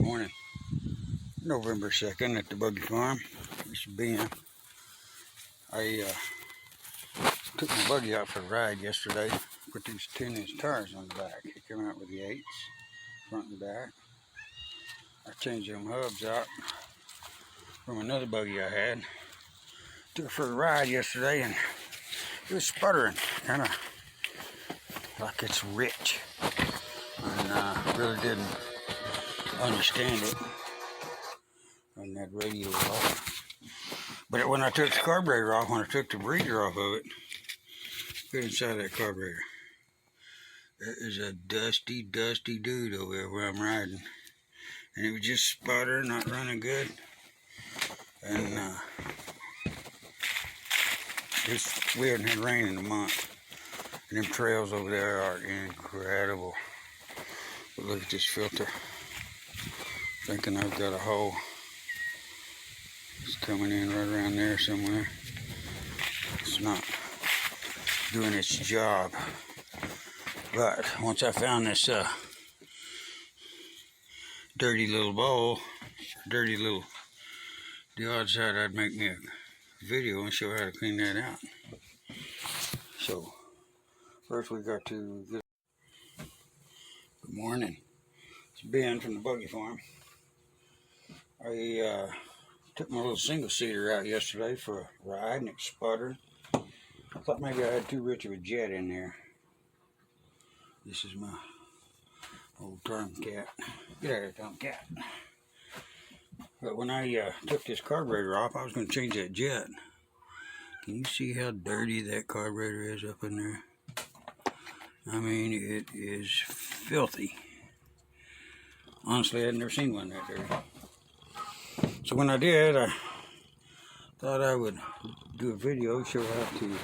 morning, November 2nd at the Buggy farm. This is Ben. I took my buggy out for a ride yesterday. Put these 10-inch tires on the back. They came out with the 8s, front and back. I changed them hubs out from another buggy I had. Took it for a ride yesterday and it was sputtering, kind of like it's rich. And really didn't understand it when that radio was off. But when I took the carburetor off, when I took the breather off of it, get inside that carburetor. There is a dusty dude over there where I'm riding. And it was just sputtering, not running good. And we hadn't had rain in a month. And them trails over there are incredible. But look at this filter. Thinking I've got a hole. It's coming in right around there somewhere. It's not doing its job. But once I found this dirty little bowl, the odds had I'd make me a video and show how to clean that out. So first we got to get. Good morning. It's Ben from the Buggy farm. I took my little single-seater out yesterday for a ride and it sputtered. I thought maybe I had too rich of a jet in there. This is my old tomcat. Get out of here, tomcat. But when I took this carburetor off, I was going to change that jet. Can you see how dirty that carburetor is up in there? I mean, it is filthy. Honestly, I'd never seen one that dirty. So when I did, I thought I would do a video, show how to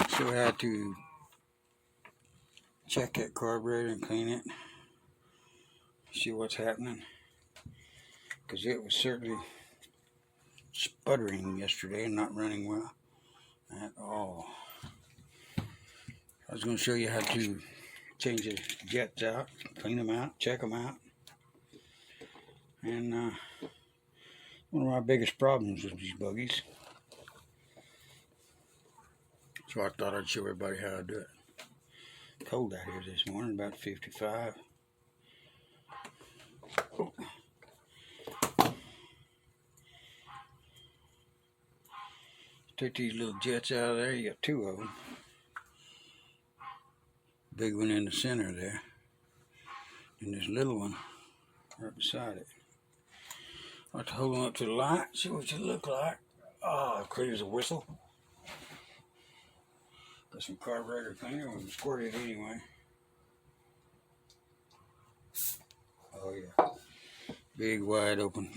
show how to check that carburetor and clean it. See what's happening. Because it was certainly sputtering yesterday and not running well at all. I was going to show you how to change the jets out, clean them out, check them out. And one of my biggest problems with these buggies. So I thought I'd show everybody how to do it. Cold out here this morning, about 55. Oh. Take these little jets out of there. You got two of them. Big one in the center there. And this little one right beside it. I have to hold them up to the light, see what you look like. Oh, clear as a whistle. Got some carburetor cleaner. We'll squirt it anyway. Oh yeah. Big wide open.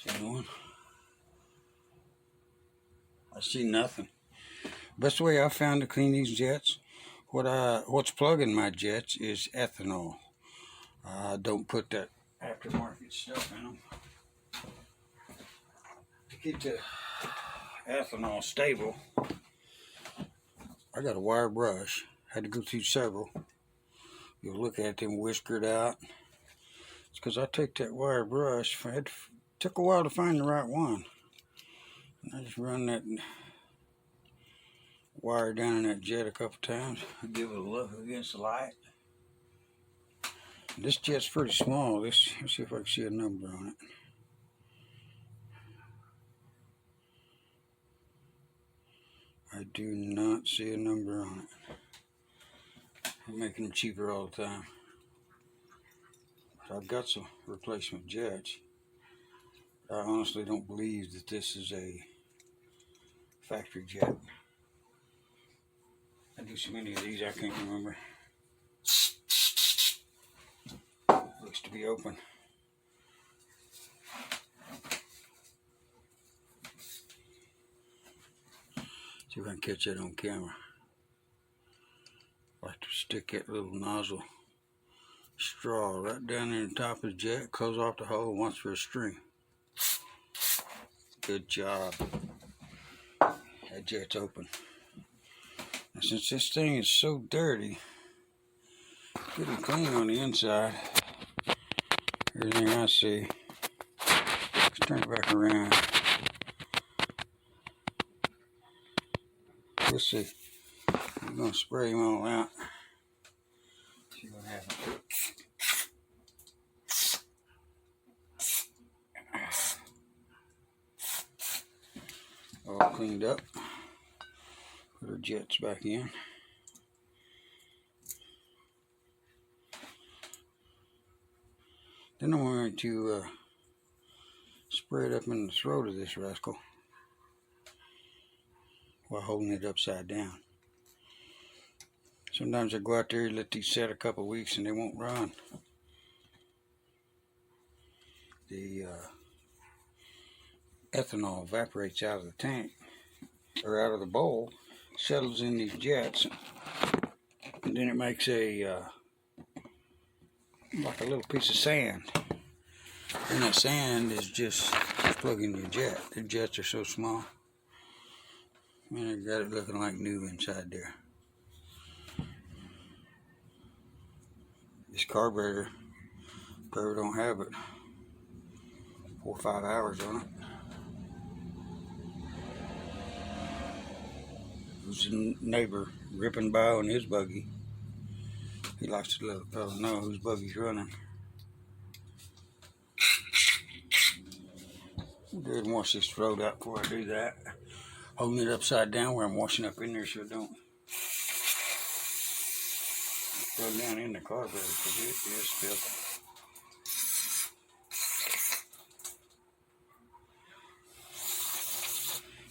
See one? I see nothing. Best way I found to clean these jets, what's plugging my jets is ethanol. Don't put that aftermarket stuff in them. To keep the ethanol stable, I got a wire brush. Had to go through several. You'll look at them whiskered out. It's because I take that wire brush. Took a while to find the right one. And I just run that wire down in that jet a couple times. I give it a look against the light. This jet's pretty small. Let's see if I can see a number on it. I do not see a number on it. I'm making them cheaper all the time. But I've got some replacement jets. I honestly don't believe that this is a factory jet. I do so many of these I can't remember. Looks to be open. See if I can catch that on camera. I like to stick that little nozzle straw right down in the top of the jet, close off the hole, and watch for a string. Good job. That jet's open. Now, since this thing is so dirty, Getting clean on the inside. Everything I see. Let's turn it back around. We'll see. I'm going to spray them all out. See what happens. All cleaned up. Put our jets back in. Then I'm going to spray it up in the throat of this rascal while holding it upside down. Sometimes I go out there and let these set a couple weeks and they won't run. The ethanol evaporates out of the tank or out of the bowl, settles in these jets, and then it makes a like a little piece of sand. And that sand is just plugging your jet. The jets are so small. Man, I got it looking like new inside there. This carburetor probably don't have it 4 or 5 hours on it. There's a neighbor ripping by on his buggy. He likes to let a fellow know whose buggy's running. Go ahead and wash this throat out before I do that. Holding it upside down where I'm washing up in there so it don't go down in the carburetor because it is filthy.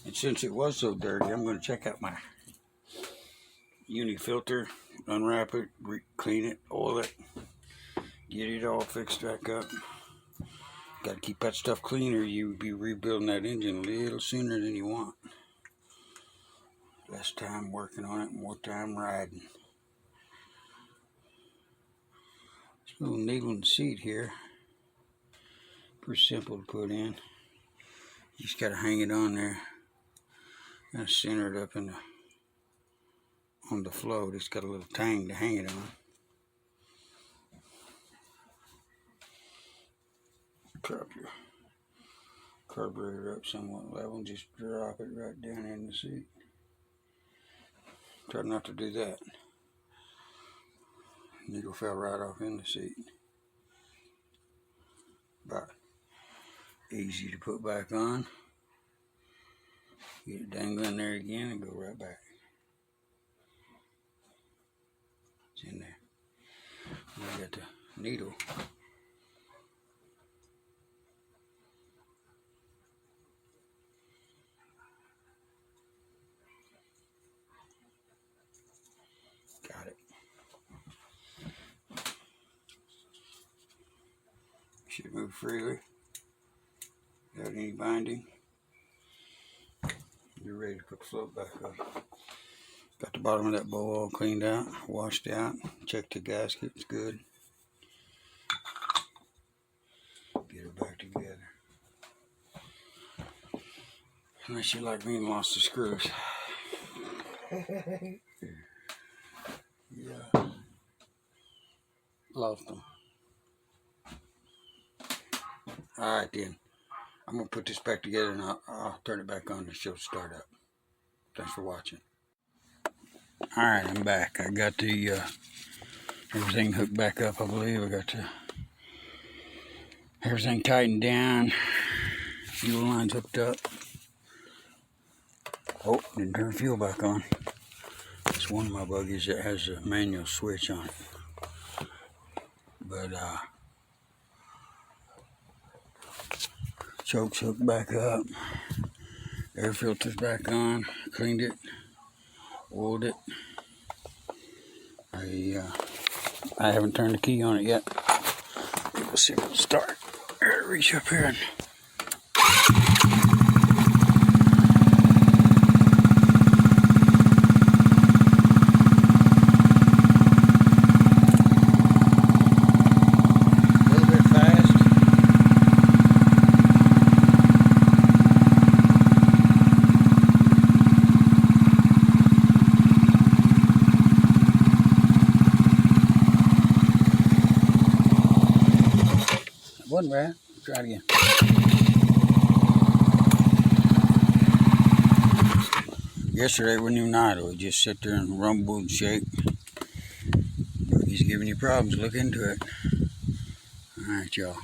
And since it was so dirty, I'm going to check out my uni filter, unwrap it, clean it, oil it, get it all fixed back up. Got to keep that stuff clean or you'll be rebuilding that engine a little sooner than you want. Less time working on it, more time riding. This little needle and seat here, pretty simple to put in. You just got to hang it on there and center it up in on the float. It's got a little tang to hang it on. Prop your carburetor up somewhat level and just drop it right down in the seat. Try not to do that. Needle fell right off in the seat. But easy to put back on. Get it dangling there again and go right back. It's in there. Now I got the needle. Got it. Should move freely without any binding. You're ready to put the float back up. Got the bottom of that bowl all cleaned out, washed out, checked the gasket, it's good. Get her back together. Unless you're like me and lost the screws. Yeah. Lost them. Alright then. I'm going to put this back together and I'll turn it back on and show start up. Thanks for watching. Alright, I'm back. I got the everything hooked back up, I believe. I got the everything tightened down. Fuel lines hooked up. Oh, didn't turn fuel back on. It's one of my buggies that has a manual switch on it. But choke's hooked back up. Air filter's back on. Cleaned it. Oiled it. I haven't turned the key on it yet. We'll see if it'll start. Reach up here and Wasn't right. Try it again. Yesterday we knew neither. We just sit there and rumble and shake. He's giving you problems. Look into it. All right, y'all.